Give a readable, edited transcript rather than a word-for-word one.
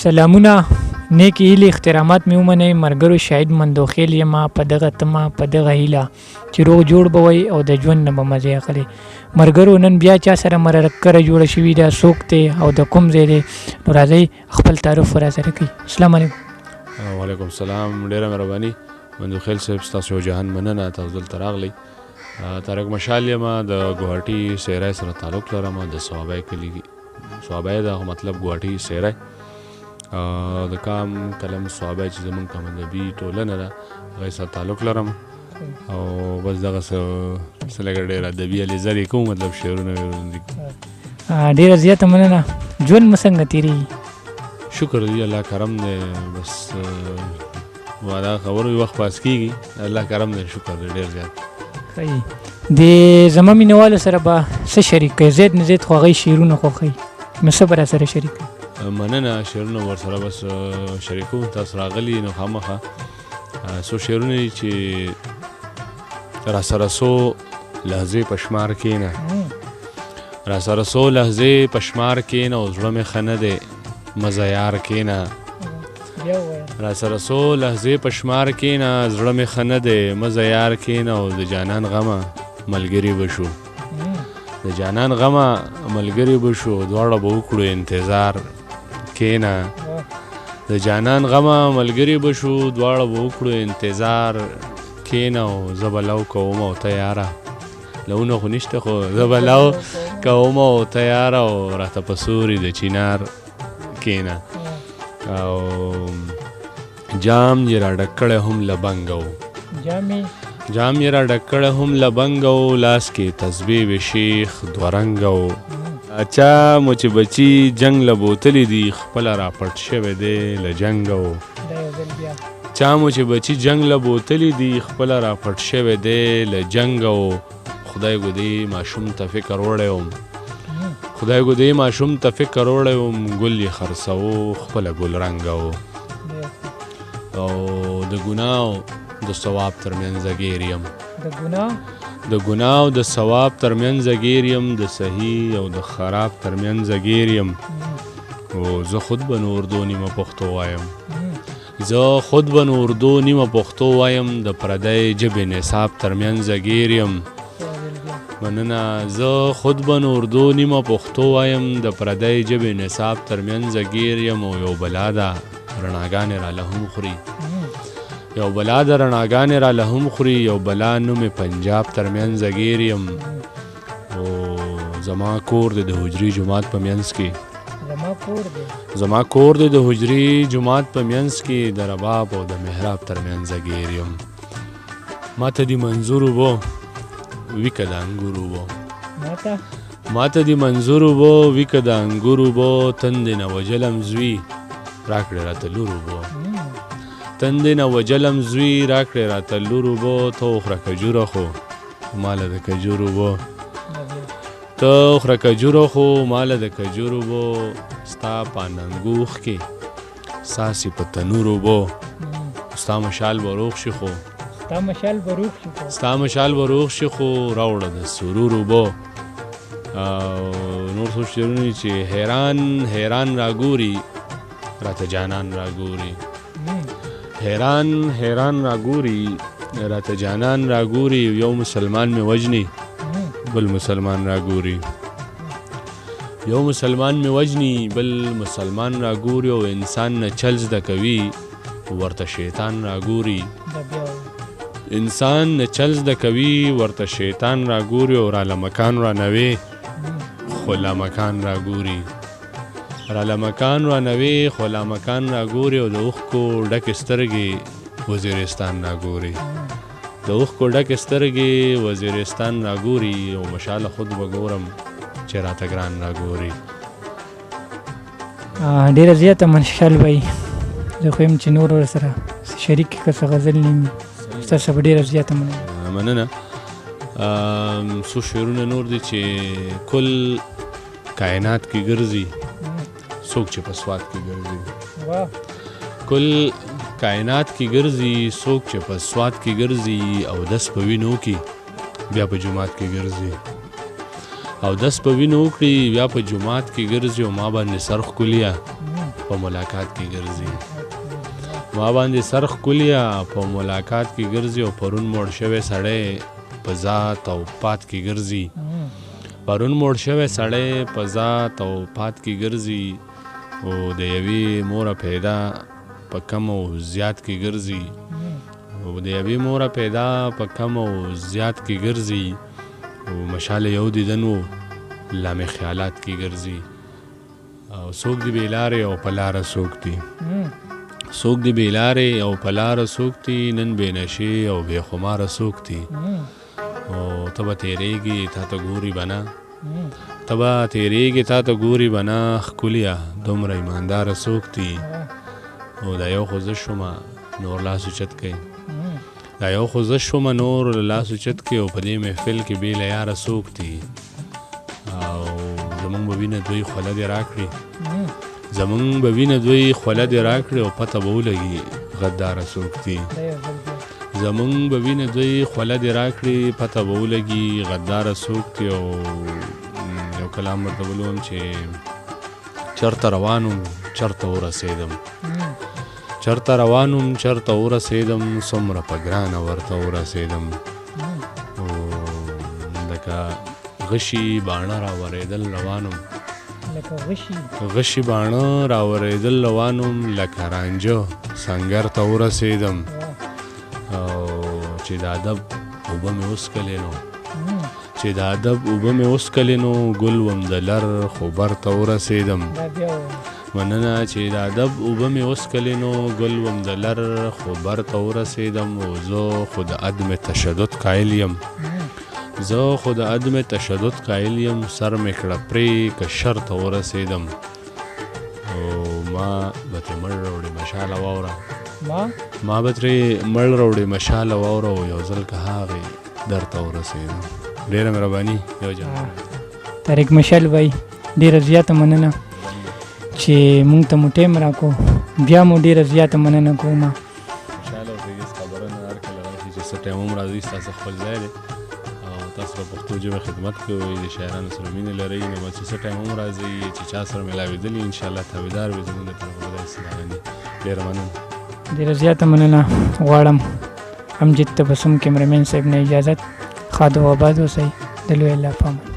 سلامونه، نیک هیلې احترامات مې ومنئ. ملګرو شاهد مندوخیل یم په دغه تمه په دغه هیله چې روغ جوړ به وئ او د ژوند نه به مزې اخلئ. ملګرو نن بیا چا سره مرکه جوړه شوې ده، څوک دی او د کوم ځای دی؟ نو راځئ خپل تعارف ورسره کوي. السلام علیکم. وعلیکم السلام. ډېره مهرباني مندوخیل صاحب، ستاسو جهان مننه تاسو دلته راغلی. طارق مشال یم، د ګوهاټي سیرای سره تعلق لرم. د صوابی کلي صوابی دا مطلب ګوهاټي سیرای د کام کلم صوابی چې زمونږ کوم ادبي ټولنه ده هغې سره تعلق لرم او بس دغه څه لږه ډېر ادبي هلې کوم، مطلب شعرونه ویل. ډېره زیاته مننه. ژوند مو څنګه تېرېږي؟ شکر دی، الله کرم دی. بس دا خبرو وخت پاس کېږي، الله کرم دی، شکر دی ډېر زیات. ښه د زما مینهوالو سره به څه شریک کوئ؟ زیات نه زیات خو هغوی شعرونه خوښوي، نو څه به راسره شریک کوئ؟ مننه. شعرونه ورسره بس شریکوم. تاسو راغلي نو خامخا څو شعرونه دي چې راسره څو لحظې په شمار کښېنه، راسره څو لحظې په شمار کښېنه او زړه مې ښه نه دی مزه یار کښېنه، راسره څو لحظې په شمار کښېنه زړه مې ښه نه دی مزه یار کښېنه او د جانان غمه ملګري به شو، د جانان غمه ملګري به شو، دواړه به وکړو انتظار کښېنه، د جانان غمه ملګري به شو، دواړه به وکړو انتظار کښېنه او زه به لو کوم او ته یاره، لونه خو نشته خو زه به لو کوم او ته یاره او راته په سوري د چینار کښېنه او جام یې را ډک کړی هم له بنګ جام یې را ډک کړی هم له بنګ او لاس کې تسبیح وي شیخ دوه رنګ او چا مو چې بچي جنګ له بوتلې دي خپله را پټ شوی دی له جنګ او چا مو چې بچي جنګ له بوتلې دي خپله را پټ شوی دی له جنګ او خدای ګدې ماشوم ته فکر وړی وم، خدای ګدې ماشوم ته فکر وړی وم، ګل یې خرڅوو خپله ګل رنګ او د ګناه او د ثواب ترمنځ ګیر یم، د ګناه او د ثواب ترمنځ ګیر یم، د صحیح او د خراب ترمنځ ګیر یم او زه خود به نو اردو نیمه پښتو وایم، زه خود به نو اردو نیمه پښتو وایم، د پردی ژبې نصاب ترمنځ ګیر یم. مننه. زه خود به نو اردو نیمه پښتو وایم، د پردی ژبې نصاب ترمنځ ګیر یم او یو بلا ده رڼاګانې راله هم خوري، یو بلا د رڼاګانې راله هم خوري، یو بلا نوم پنجاب ترمنځ ګیر یم او زما کور دی د حجري جومات په منځ کې، زما کور دی د حجري جومات په منځ کې، د رباب او د محراب ترمنځ ګیر یم. ماته دې منظور وبو وي که د انګور وبو، ماته دې منظور وبو وي که د انګور وبو، تندې نه وجلم زوی راکړې راته لور وبو، تندې نه وجلم زوی راکړې راته لور وبو، ته وخوره کجوره خو ماله د کجور وبو، ته وخوره کجوره خو ماله د کجور وبو، ستا په اننګوخ کې ساسې په تنور وبو، ستا مشال به روغ شي خو ستا مشال به روغ شي خو راوړه د سرور وبو. نور څو شعرونه چې حیران حیران راګوري راته جانان راګوري، حیران حیران راګوري راته جانان راګوري، یو مسلمان مې وجني بل مسلمان راګوري، یو مسلمان مې وجني بل مسلمان راګوري او انسان نه چل زده کوي ورته شیطان راګوري، انسان نه چل زده کوي ورته شیطان راګوري او راله مکان رانوي خو لا مکان راګوري، راله مکان رانوي خو لا مکان راګوري او د اوښکو ډکې سترګې وزیرستان راګوري، د اوښکو ډکې سترګې وزیرستان راګوري او مشاله خود به ګورم چې راته ګران راګوري. ډېره زیاته مشال بهی، زه خو یم چې نور ورسره شریک که څه غزل نیمي ستاسو به ډېره زیاته مننه. څو شعرونه نور دي چې کل کائنات کې ګرځي څوک چې په سوات کې ګرځي، کل کائنات کې ګرځي څوک چې په سوات کې ګرځي او دس په وینو کې بیا په جومات کې ګرځي، او دس په وینو کړي بیا په جومات کې ګرځي او ما باندې سر ښکليه په ملاقات کې ګرځي ما باندې سر ښکليه په ملاقات کې ګرځي او پرون موړ شوی سړی په ذات او پات کې ګرځي پرون موړ شوی سړی په ذات او پات کې ګرځي او د یوې موره پیدا په کم او زیات کې ګرځي او د یوې موره پیدا په کم او زیات کې ګرځي او مشال یو دیدن و لامې خیالات کې ګرځي او څوک دی بېلارې او په لاره څوک دی څوک دی بېلارې او په لاره څوک دی نن بې نشې او بې خماره څوک دی او ته به تېرېږي تا ته ګوري به نه ته به تېرېږي تا ته ګوري به نه ښکلیه دومره ایمانداره څوک دی او دا یو خو زه شومه نور لاس اوچت کوي دا یو خو زه شومه نور لاس اوچت کوي او په دې محفل کې بې له یاره څوک دی او زمونږ به وینه دوی خوله دې راکړي زمونږ به وینه دوی خوله دې راکړي او پته به ولګي غداره څوک دی زمونږ به وینه دوی خوله دې راکړي پته به ولګي غداره څوک دی او یو کلام ورته ولوم چې چرته روانم چرته ورسېدم چرته روانم چرته ورسېدم څومره په ګرانه ورته ورسېدم او لکه غشي باڼه راورېدل روانم غشي باڼه راورېدل روانم لکه رانجه سنګر ته ورسېدم او چې د ادب اوبه مې وڅکلې نو چې د ادب اوبه مې وڅکلې نو ګل وم د لر خو بر ته ورسېدم مننه چې د ادب اوبه مې وڅکلې نو ګل وم د لر خو بر ته ورسېدم او زه خو د عدم تشدد قایل یم زه خو د عدم تشدد قایل یم سر مې کړه پرې که شر ته ورسېدم او ما به ترې مړ راوړې مشاله واوره ما به ترې مړ راوړې مشاله واوره او یو ځل که هغې در ته ورسېدم ډېره مهرباني یو جان طارق مشال بھائی ډېره زیاته مننه چې مونږ ته مو ټایم راکو بیا مو ډېره زیاته مننه کوم خوشحاله اوسئ هېڅ خبره نه هر کله راشي چې څه ټایم هم راځي ستاسو خپل ځای دی او تاسو په پښتو ژبه خدمت کوئ د شاعرانو سره مینه لرئ نو چې څه ټایم هم راځي چې چا سره ملاوېدلي انشاءالله تابعدار وي زموږ د طرفه به داسې راغلي ډېره مننه ډېره زیاته مننه غواړم امجد تبسم کیمرمین صاحب نه اجازت خادو آباد اوسئ د لوی الله په امان